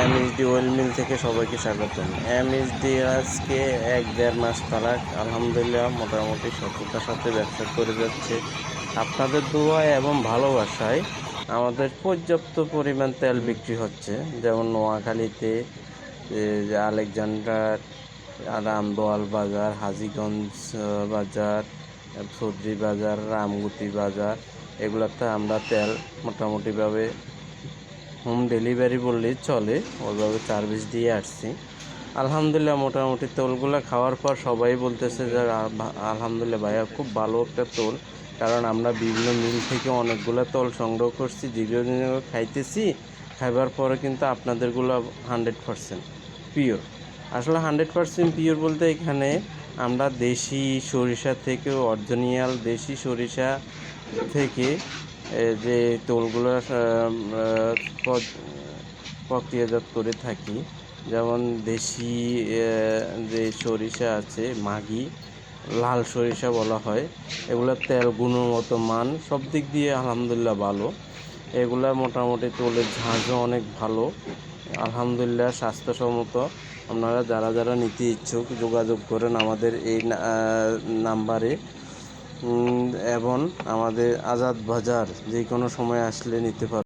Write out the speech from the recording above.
MSD oil mill থেকে সবাইকে স্বাগতম। এমএসডি আজকে 1-1.5 মাস তালাক আলহামদুলিল্লাহ মোটামুটি সততার সাথে ব্যবসা করে যাচ্ছে। আপনাদের দোয়া এবং ভালোবাসায় আমাদের পর্যাপ্ত পরিমাণ তেল বিক্রি হচ্ছে, যেমন নোয়াখালীতে আলেকজান্ডার, রামদোয়াল বাজার, হাজীগঞ্জ বাজার, সদরি বাজার, রামগুতি বাজার, এগুলোতে আমরা তেল মোটামুটিভাবে হোম ডেলিভারি বললেই চলে, ওইভাবে সার্ভিস দিয়ে আসছি। আলহামদুলিল্লাহ মোটামুটি তোলগুলো খাওয়ার পর সবাই বলতেছে যে আলহামদুলিল্লাহ ভাইয়া খুব ভালো একটা তোল, কারণ আমরা বিভিন্ন মিল থেকে অনেকগুলো তোল সংগ্রহ করছি, দীর্ঘদিন খাইতেছি, খাইবার পরে কিন্তু আপনাদেরগুলো 100% পিওর। আসলে 100% পিওর বলতে এখানে আমরা দেশি সরিষা থেকে, অরিজিনাল দেশি সরিষা থেকে যে তোলগুলো প্রক্রিয়াজাত করে থাকি, যেমন দেশি যে সরিষা আছে মাগি, লাল সরিষা বলা হয়, এগুলোর তেল গুণগত মান সব দিক দিয়ে আলহামদুলিল্লাহ ভালো। এগুলা মোটামুটি তোলের ঝাঁঝও অনেক ভালো আলহামদুলিল্লাহ, স্বাস্থ্যসম্মত। আপনারা যারা যারা নিতে ইচ্ছুক যোগাযোগ করেন আমাদের এই নাম্বারে, এবং আমাদের আজাদ বাজার যে কোনো সময় আসলে নিতে পারেন।